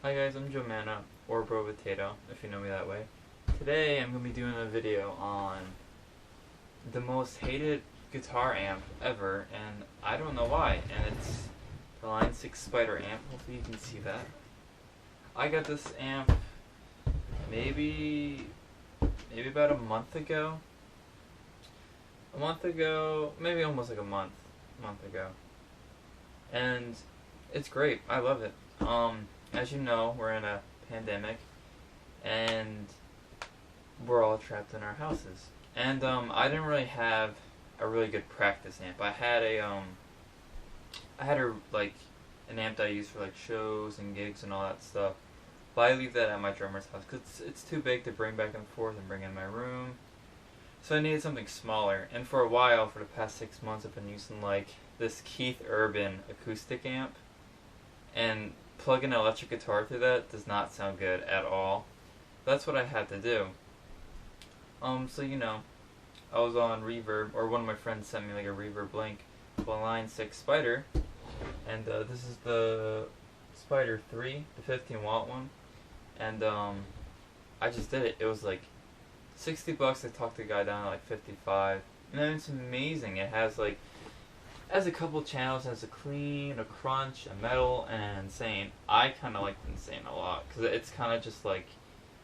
Hi guys, I'm Joe Manna, or Bro Potato, if you know me that way. Today I'm going to be doing a video on the most hated guitar amp ever, and I don't know why, and it's the Line 6 Spider amp. Hopefully you can see that. I got this amp maybe about a month ago. Maybe almost like a month ago. And it's great. I love it. As you know, we're in a pandemic, and we're all trapped in our houses. And I didn't really have a really good practice amp. I had like an amp that I used for like shows and gigs and all that stuff. But I leave that at my drummer's house because it's too big to bring back and forth and bring in my room. So I needed something smaller. And for a while, for the past 6 months, I've been using like this Keith Urban acoustic amp. And plugging an electric guitar through that does not sound good at all. That's what I had to do. So you know, I was on Reverb, or one of my friends sent me like a Reverb link to a Line 6 Spider, and this is the Spider 3, the 15-watt one, and I just did it. It was like $60. I talked the guy down to like 55, and then it's amazing. It has a couple channels. It has a clean, a crunch, a metal, and insane. I kind of like insane a lot because it's kind of just like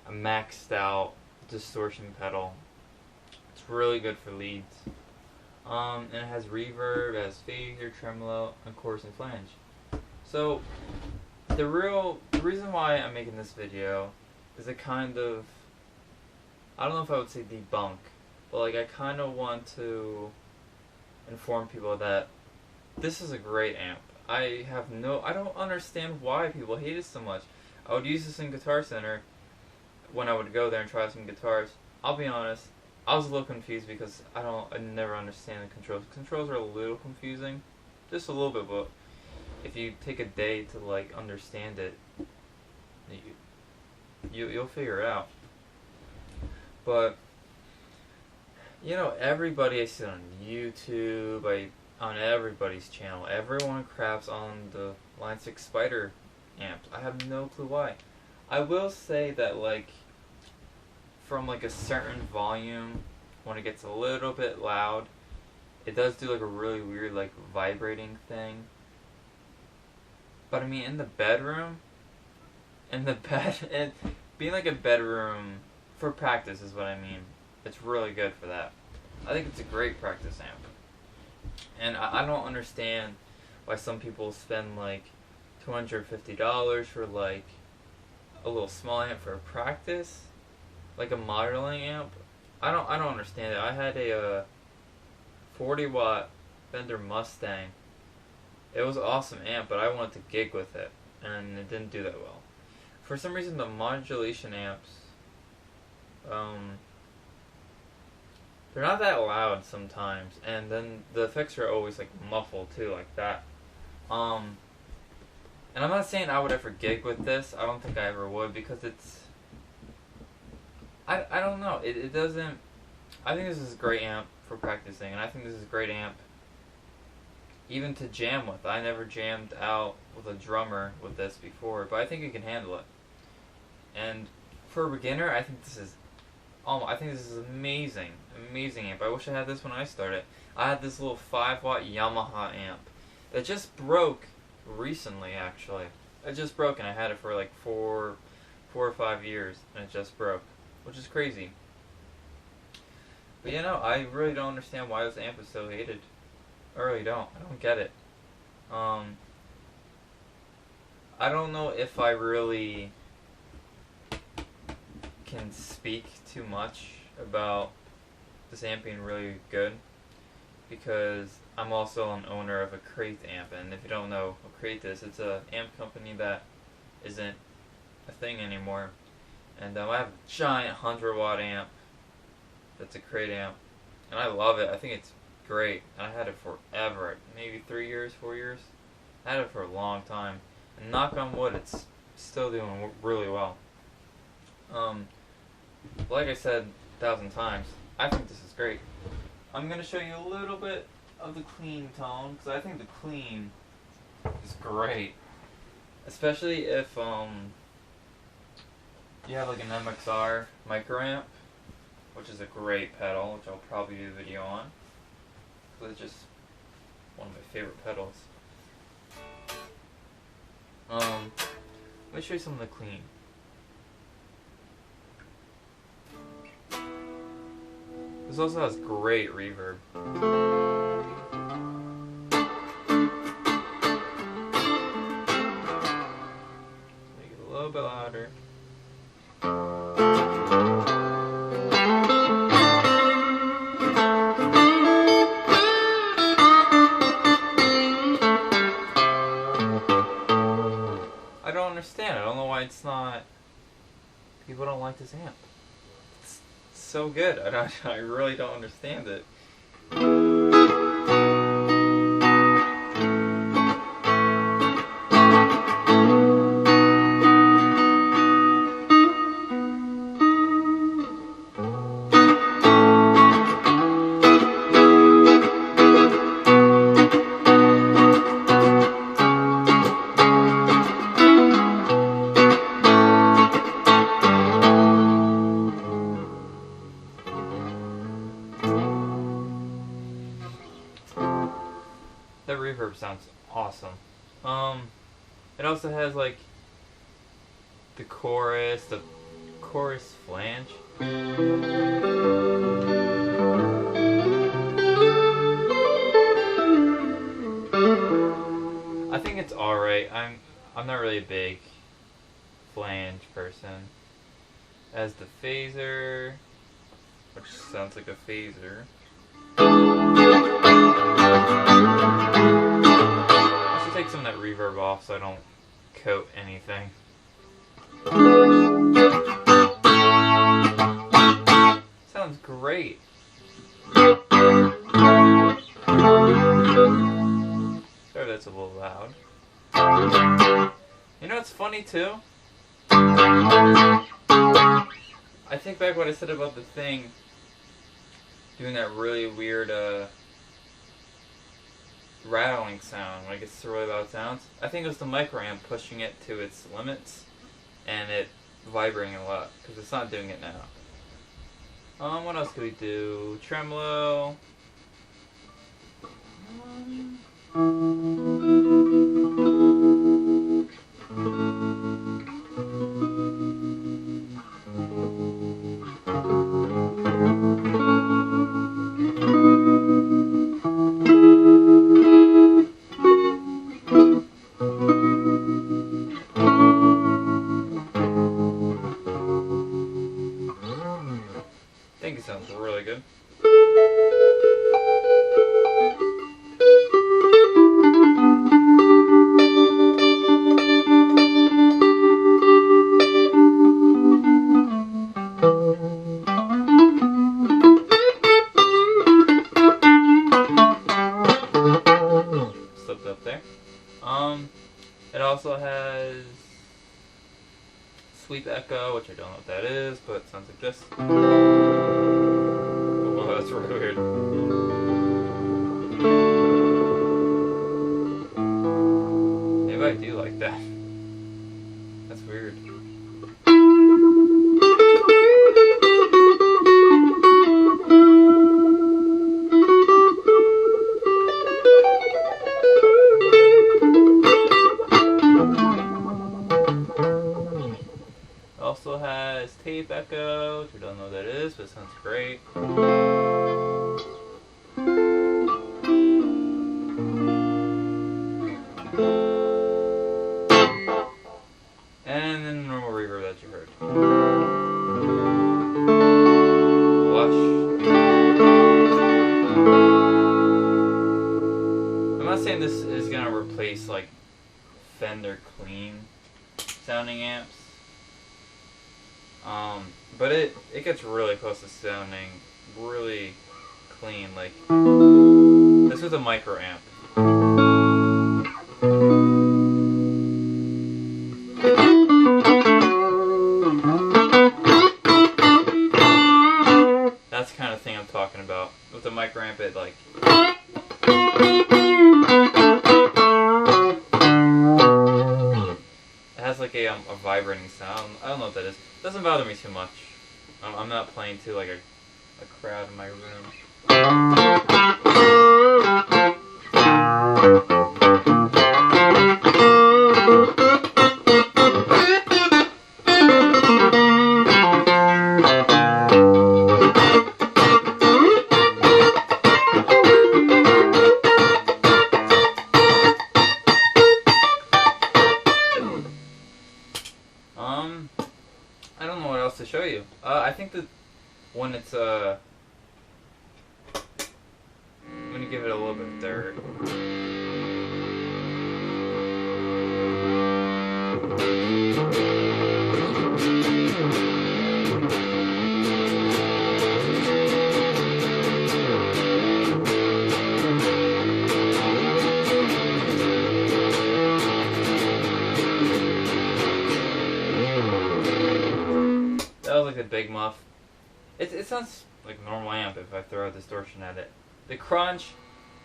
a maxed out distortion pedal. It's really good for leads. And it has reverb, it has phaser, tremolo, and chorus and flange. So the reason why I'm making this video is a kind of, I don't know if I would say debunk, but like I kind of want to inform people that this is a great amp. I don't understand why people hate it so much. I would use this in Guitar Center when I would go there and try some guitars. I'll be honest, I was a little confused because I never understand the controls. Controls are a little confusing, just a little bit, but if you take a day to like understand it, you'll figure it out. But you know, everybody I see on YouTube, on everybody's channel, everyone craps on the Line 6 Spider amps. I have no clue why. I will say that like from like a certain volume, when it gets a little bit loud, it does do like a really weird like vibrating thing. But I mean, in the bedroom, and being like a bedroom for practice is what I mean. It's really good for that. I think it's a great practice amp. And I don't understand why some people spend like $250 for like a little small amp for a practice, like a modeling amp. I don't understand it. I had a 40-watt Fender Mustang. It was an awesome amp, but I wanted to gig with it, and it didn't do that well. For some reason, the modulation amps, they're not that loud sometimes, and then the effects are always like muffled too, like that. And I'm not saying I would ever gig with this. I don't think I ever would, because it's, I don't know. It doesn't. I think this is a great amp for practicing, and I think this is a great amp even to jam with. I never jammed out with a drummer with this before, but I think it can handle it. And for a beginner, I think this is amazing amp. I wish I had this when I started. I had this little 5-watt Yamaha amp that just broke recently, actually. It just broke, and I had it for like 4 or 5 years, and it just broke, which is crazy. But you know, I really don't understand why this amp is so hated. I really don't. I don't get it. I don't know if I really can speak too much about this amp being really good, because I'm also an owner of a Crate amp, and if you don't know what Crate is, it's a amp company that isn't a thing anymore. And I have a giant 100-watt amp that's a Crate amp, and I love it. I think it's great. I had it forever, maybe 3 years, 4 years. I had it for a long time, and knock on wood, it's still doing really well. Like I said 1,000 times, I think this is great. I'm going to show you a little bit of the clean tone, because I think the clean is great. Especially if you have like an MXR micro amp, which is a great pedal, which I'll probably do a video on. Because it's just one of my favorite pedals. Let me show you some of the clean. This also has great reverb. Make it a little bit louder. I don't understand. I don't know why it's not. People don't like this amp. It's so good. I really don't understand it. That reverb sounds awesome. It also has like the chorus flange. I think it's alright. I'm not really a big flange person. As the phaser, which sounds like a phaser. I should take some of that reverb off so I don't coat anything. Sounds great. Sorry, that's a little loud. You know what's funny too? I think back what I said about the thing doing that really weird rattling sound when it gets to really loud sounds. I think it was the micro amp pushing it to its limits and it vibrating a lot because it's not doing it now. What else could we do? Tremolo. I think it sounds really good. Slipped up there. It also has Sweep Echo, which I don't know what that is, but it sounds like this. Oh, that's really weird. Maybe I do like that. That's weird. Also has Tape Echo, which I don't know what that is, but it sounds great. And then the normal reverb that you heard. Lush. I'm not saying this is gonna replace like Fender clean sounding amps. But it gets really close to sounding really clean. Like this is a micro amp. That's the kind of thing I'm talking about. With the micro amp, it like it has like a a vibrating sound. I don't know what that is. It doesn't bother me too much. I'm not playing to like a crowd in my room. I don't know what else to show you. I think that when it's I'm gonna give it a little bit of dirt. That was like a big muff. It sounds like a normal amp if I throw a distortion at it. The crunch,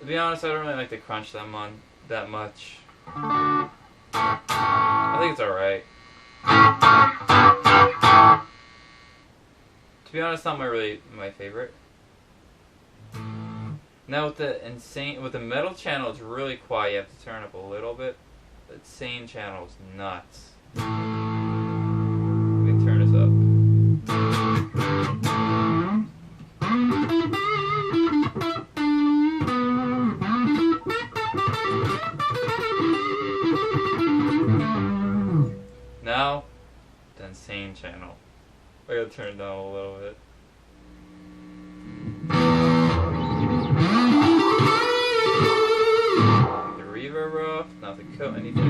to be honest, I don't really like the crunch that much. I think it's alright. To be honest, not my favorite. Now with the metal channel, it's really quiet. You have to turn up a little bit. The insane channel is nuts. Let me turn this up. Now, the insane channel. I gotta turn it down a little bit. The reverb off, not to cut anything.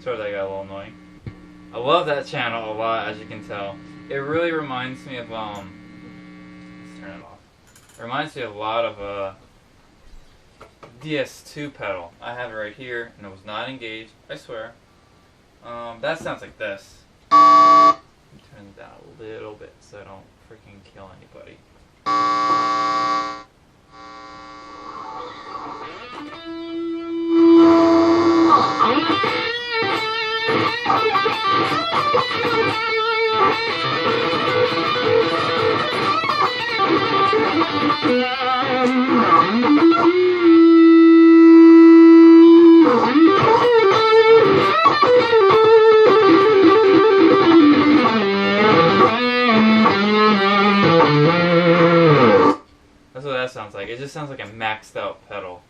That got a little annoying. I love that channel a lot, as you can tell. It really reminds me of let's turn it off. It reminds me a lot of DS2 pedal. I have it right here, and it was not engaged. I swear. That sounds like this. Turn it down a little bit so I don't freaking kill anybody. That's what that sounds like. It just sounds like a maxed out pedal,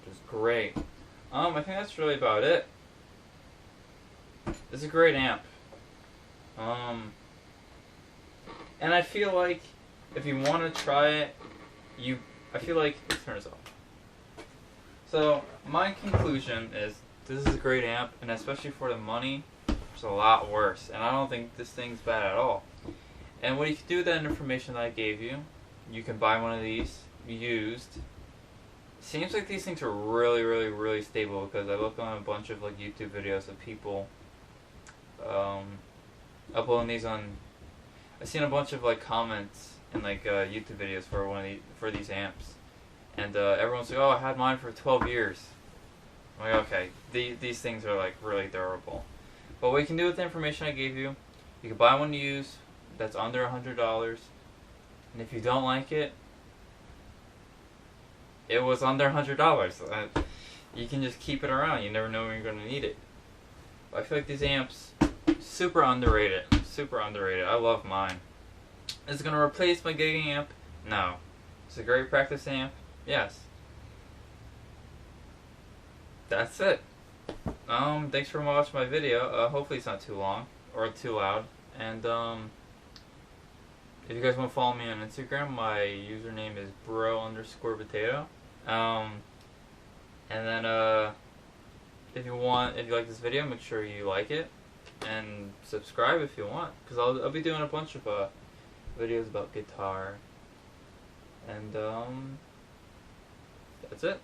which is great. I think that's really about it. It's a great amp. And I feel like if you want to try it, I feel like, let's turn this off. So my conclusion is this is a great amp, and especially for the money, it's a lot worse. And I don't think this thing's bad at all. And what you can do with that information that I gave you, you can buy one of these used. Seems like these things are really, really, really stable because I look on a bunch of like YouTube videos of people uploading these on. I've seen a bunch of like comments and like YouTube videos for these amps, And everyone's like, oh, I had mine for 12 years. I'm like, okay, these things are like really durable. But what you can do with the information I gave you, you can buy one used that's under $100. And if you don't like it, it was under $100. You can just keep it around. You never know when you're going to need it. But I feel like these amps, super underrated. Super underrated. I love mine. Is it going to replace my gigging amp? No. It's a great practice amp? Yes. That's it. Thanks for watching my video. Hopefully it's not too long or too loud. And if you guys want to follow me on Instagram, my username is bro_potato. And then if you like this video, make sure you like it and subscribe if you want, because I'll be doing a bunch of videos about guitar. And that's it.